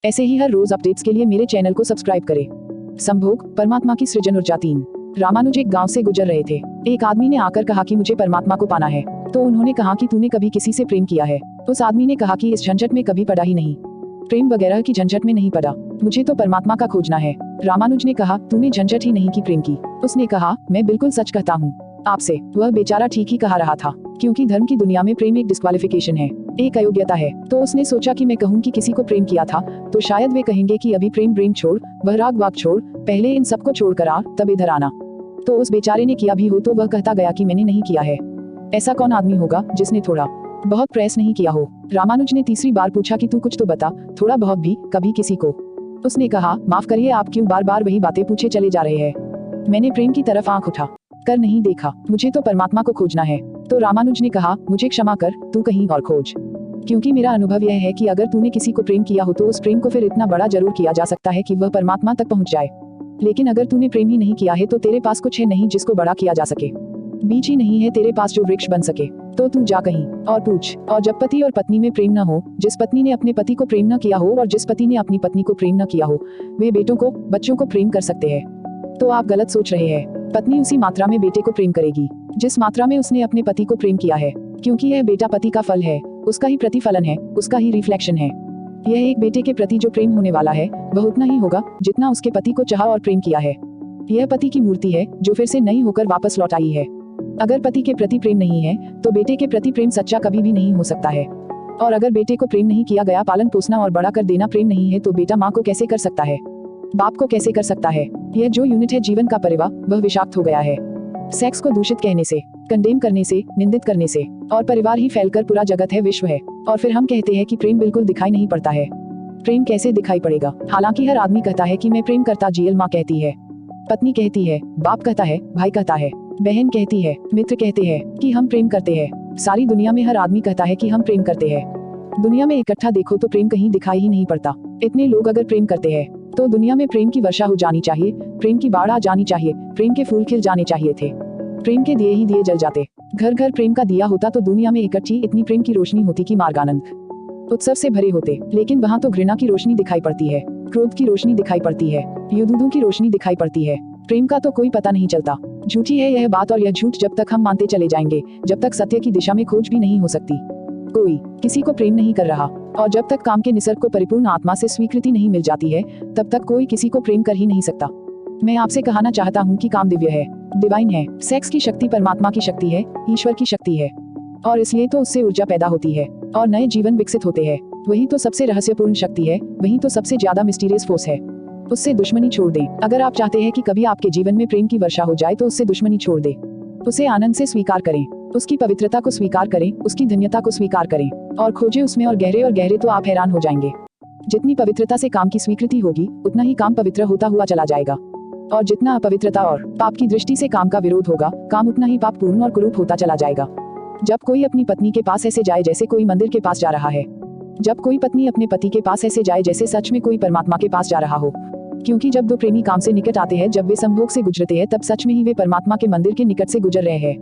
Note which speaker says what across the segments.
Speaker 1: ऐसे ही हर रोज अपडेट्स के लिए मेरे चैनल को सब्सक्राइब करें। संभोग, परमात्मा की सृजन ऊर्जा 3। रामानुज एक गांव से गुजर रहे थे। एक आदमी ने आकर कहा कि मुझे परमात्मा को पाना है। तो उन्होंने कहा कि तूने कभी किसी से प्रेम किया है? उस आदमी ने कहा कि इस झंझट में कभी पड़ा ही नहीं, प्रेम वगैरह की झंझट में नहीं पड़ा, मुझे तो परमात्मा का खोजना है। रामानुज ने कहा, तूने झंझट ही नहीं की प्रेम की। उसने कहा, मैं बिल्कुल सच कहता हूँ आपसे। वह बेचारा ठीक ही कहा रहा था, क्योंकि धर्म की दुनिया में प्रेम एक डिस्क्वालिफिकेशन है, एक अयोग्यता है। तो उसने सोचा कि मैं कहूँ कि किसी को प्रेम किया था तो शायद वे कहेंगे कि अभी प्रेम छोड़, वह राग वाग छोड़, पहले इन सबको छोड़ कर आ, तब इधर आना। तो उस बेचारे ने किया भी हो तो वह कहता गया कि मैंने नहीं किया है। ऐसा कौन आदमी होगा जिसने थोड़ा बहुत प्रयास नहीं किया हो? रामानुज ने तीसरी बार पूछा कि तू कुछ तो बता, थोड़ा बहुत भी, कभी किसी को। उसने कहा, माफ करिए, आप क्यों बार बार वही बातें पूछे चले जा रहे हैं? मैंने प्रेम की तरफ आंख उठा कर नहीं देखा, मुझे तो परमात्मा को खोजना है। तो रामानुज ने कहा, मुझे क्षमा कर, तू कहीं और खोज, क्योंकि मेरा अनुभव यह है कि अगर तूने किसी को प्रेम किया हो तो उस प्रेम को फिर इतना बड़ा जरूर किया जा सकता है कि वह परमात्मा तक पहुंच जाए। लेकिन अगर तूने प्रेम ही नहीं किया है तो तेरे पास कुछ है नहीं जिसको बड़ा किया जा सके, बीज ही नहीं है तेरे पास जो वृक्ष बन सके। तो तू जा कहीं और पूछ। और जब पति और पत्नी में प्रेम न हो, जिस पत्नी ने अपने पति को प्रेम न किया हो और जिस पति ने अपनी पत्नी को प्रेम न किया हो, वे बेटों को, बच्चों को प्रेम कर सकते हैं। तो आप गलत सोच रहे हैं। पत्नी उसी मात्रा में बेटे को प्रेम करेगी जिस मात्रा में उसने अपने पति को प्रेम किया है, क्योंकि यह बेटा पति का फल है, उसका ही प्रतिफलन है, उसका ही रिफ्लेक्शन है। यह एक बेटे के प्रति जो प्रेम होने वाला है वह उतना ही होगा जितना उसके पति को चाहा और प्रेम किया है। यह पति की मूर्ति है जो फिर से नई होकर वापस लौट आई है। अगर पति के प्रति प्रेम नहीं है तो बेटे के प्रति प्रेम सच्चा कभी भी नहीं हो सकता है। और अगर बेटे को प्रेम नहीं किया गया, पालन पोषना और बड़ा कर देना प्रेम नहीं है, तो बेटा माँ को कैसे कर सकता है, बाप को कैसे कर सकता है? यह जो यूनिट है जीवन का परिवार, वह विषाक्त हो गया है। सेक्स को दूषित कहने से, कंडेम करने से, निंदित करने से, और परिवार ही फैलकर पूरा जगत है, विश्व है। और फिर हम कहते हैं कि प्रेम बिल्कुल दिखाई नहीं पड़ता है। प्रेम कैसे दिखाई पड़ेगा? हालांकि हर आदमी कहता है कि मैं प्रेम करता, जीएल माँ कहती है, पत्नी कहती है, बाप कहता है, भाई कहता है, बहन कहती है, मित्र कहते हैं कि हम प्रेम करते हैं। सारी दुनिया में हर आदमी कहता है कि हम प्रेम करते हैं। दुनिया में इकट्ठा देखो तो प्रेम कहीं दिखाई ही नहीं पड़ता। इतने लोग अगर प्रेम करते हैं तो दुनिया में प्रेम की वर्षा हो जानी चाहिए, प्रेम की बाढ़ आ जानी चाहिए, प्रेम के फूल खिल जाने चाहिए थे, प्रेम के दिए ही दिए जल जाते। घर घर प्रेम का दिया होता तो दुनिया में इकट्ठी इतनी प्रेम की रोशनी होती कि मार्गानंद उत्सव से भरे होते। लेकिन वहाँ तो घृणा की रोशनी दिखाई पड़ती है, क्रोध की रोशनी दिखाई पड़ती है, युद्धों की रोशनी दिखाई पड़ती है। प्रेम का तो कोई पता नहीं चलता। झूठी है यह बात, और यह झूठ जब तक हम मानते चले जाएंगे, जब तक सत्य की दिशा में खोज भी नहीं हो सकती। कोई किसी को प्रेम नहीं कर रहा, और जब तक काम के निसर्ग को परिपूर्ण आत्मा से स्वीकृति नहीं मिल जाती है, तब तक कोई किसी को प्रेम कर ही नहीं सकता। मैं आपसे कहना चाहता हूँ कि काम दिव्य है, डिवाइन है। सेक्स की शक्ति परमात्मा की शक्ति है, ईश्वर की शक्ति है, और इसलिए तो उससे ऊर्जा पैदा होती है और नए जीवन विकसित होते हैं। वही तो सबसे रहस्यपूर्ण शक्ति है, वही तो सबसे ज्यादा मिस्टीरियस फोर्स है। उससे दुश्मनी छोड़ दें। अगर आप चाहते हैं कि कभी आपके जीवन में प्रेम की वर्षा हो जाए तो उससे दुश्मनी छोड़ दें, उसे आनंद से स्वीकार करें, उसकी पवित्रता को स्वीकार करें, उसकी धन्यता को स्वीकार करें और खोजें उसमें और गहरे तो आप हैरान हो जाएंगे। जितनी पवित्रता से काम की स्वीकृति होगी उतना ही काम पवित्र होता हुआ चला जाएगा, और जितना अपवित्रता और पाप की दृष्टि से काम का विरोध होगा, काम उतना ही पाप पूर्ण और कुरूप होता चला जाएगा। जब कोई अपनी पत्नी के पास ऐसे जाए जैसे कोई मंदिर के पास जा रहा है, जब कोई पत्नी अपने पति के पास ऐसे जाए जैसे सच में कोई परमात्मा के पास जा रहा हो, क्योंकि जब दो प्रेमी काम से निकट आते हैं, जब वे संभोग से गुजरते हैं, तब सच में ही वे परमात्मा के मंदिर के निकट से गुजर रहे हैं।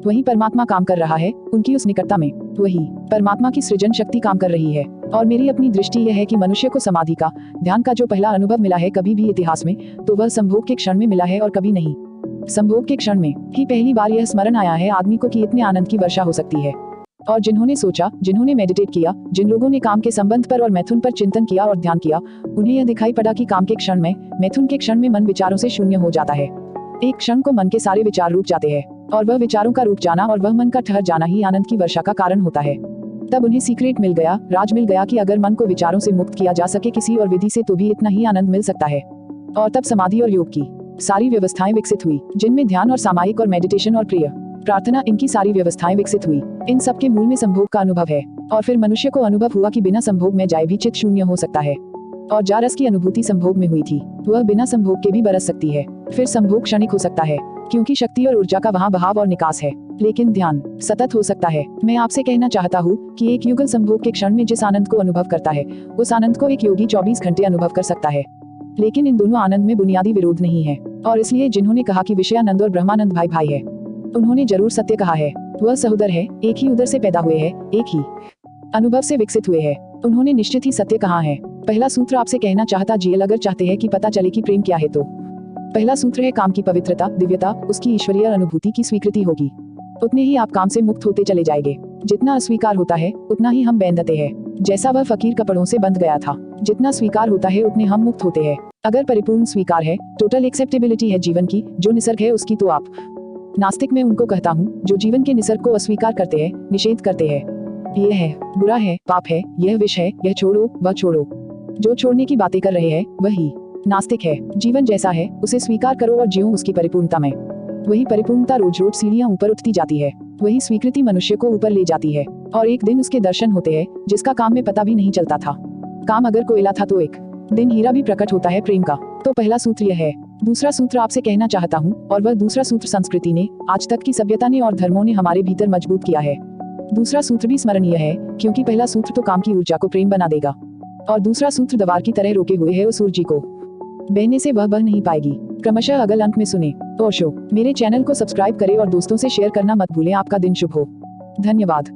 Speaker 1: वही परमात्मा काम कर रहा है उनकी उस निकटता में, वही परमात्मा की सृजन शक्ति काम कर रही है। और मेरी अपनी दृष्टि यह है कि मनुष्य को समाधि का, ध्यान का जो पहला अनुभव मिला है कभी भी इतिहास में, तो वह संभोग के क्षण में मिला है और कभी नहीं। संभोग के क्षण में ही पहली बार यह स्मरण आया है आदमी को कि इतने आनंद की वर्षा हो सकती है। और जिन्होंने सोचा, जिन्होंने मेडिटेट किया, जिन लोगों ने काम के संबंध पर और मैथुन पर चिंतन किया और ध्यान किया, उन्हें यह दिखाई पड़ा कि काम के क्षण में, मैथुन के क्षण में मन विचारों से शून्य हो जाता है। एक क्षण को मन के सारे विचार रुक जाते हैं, और वह विचारों का रुक जाना और वह मन का ठहर जाना ही आनंद की वर्षा का कारण होता है। तब उन्हें सीक्रेट मिल गया, राज मिल गया कि अगर मन को विचारों से मुक्त किया जा सके किसी और विधि से तो भी इतना ही आनंद मिल सकता है। और तब समाधि और योग की सारी व्यवस्थाएं विकसित हुई, जिनमें ध्यान और सामायिक और मेडिटेशन और प्रेयर, प्रार्थना, इनकी सारी व्यवस्थाएं विकसित हुई। इन सब के मूल में संभोग का अनुभव है। और फिर मनुष्य को अनुभव हुआ कि बिना संभोग में जाए भी चित्त शून्य हो सकता है। और जा रस की अनुभूति संभोग में हुई थी, वह बिना संभोग के भी बरस सकती है। फिर संभोग क्षणिक हो सकता है, क्योंकि शक्ति और ऊर्जा का वहाँ बहाव और निकास है, लेकिन ध्यान सतत हो सकता है। मैं आपसे कहना चाहता हूँ कि एक युगल संभोग के क्षण में जिस आनंद को अनुभव करता है, उस आनंद को एक योगी 24 घंटे अनुभव कर सकता है। लेकिन इन दोनों आनंद में बुनियादी विरोध नहीं है, और इसलिए जिन्होंने कहा कि विषयानंद और ब्रह्मानंद भाई भाई है, उन्होंने जरूर सत्य कहा है। वह सहोदर है, एक ही उदर से पैदा हुए हैं, एक ही अनुभव से विकसित हुए हैं। उन्होंने निश्चित ही सत्य कहा है। पहला सूत्र आपसे कहना चाहता जीएल अगर चाहते हैं कि पता चले कि प्रेम क्या है तो पहला सूत्र है काम की पवित्रता, दिव्यता, उसकी ईश्वरीय अनुभूति की स्वीकृति होगी। उतने ही आप काम से मुक्त होते चले जाएंगे। जितना अस्वीकार होता है उतना ही हम बंधते हैं। जैसा वह फकीर कपड़ों से बंध गया था, जितना स्वीकार होता है उतने हम मुक्त होते हैं। अगर परिपूर्ण स्वीकार है, टोटल एक्सेप्टेबिलिटी है जीवन की, जो निसर्ग है उसकी, तो आप नास्तिक मैं उनको कहता हूँ जो जीवन के निसर्ग को अस्वीकार करते हैं, निषेध करते हैं। यह है, बुरा है, पाप है, यह विष है, यह छोड़ो, वह छोड़ो। जो छोड़ने की बातें कर रहे हैं वही नास्तिक है। जीवन जैसा है उसे स्वीकार करो और जियो उसकी परिपूर्णता में। वही परिपूर्णता रोज रोज सीढ़ियां ऊपर उठती जाती है। वही स्वीकृति मनुष्य को ऊपर ले जाती है और एक दिन उसके दर्शन होते हैं जिसका काम में पता भी नहीं चलता था। काम अगर कोयला था तो एक दिन हीरा भी प्रकट होता है प्रेम का। तो पहला सूत्र यह है। दूसरा सूत्र आपसे कहना चाहता हूँ, और वह दूसरा सूत्र संस्कृति ने, आज तक की सभ्यता ने और धर्मों ने हमारे भीतर मजबूत किया है। दूसरा सूत्र भी स्मरणीय है क्योंकि पहला सूत्र तो काम की ऊर्जा को प्रेम बना देगा और दूसरा सूत्र दीवार की तरह रोके हुए है उस ऊर्जा को। बहने से वह बह नहीं पाएगी। क्रमशः अगले अंक में सुने। ओशो। मेरे चैनल को सब्सक्राइब करें और दोस्तों से शेयर करना मत भूलें। आपका दिन शुभ हो। धन्यवाद।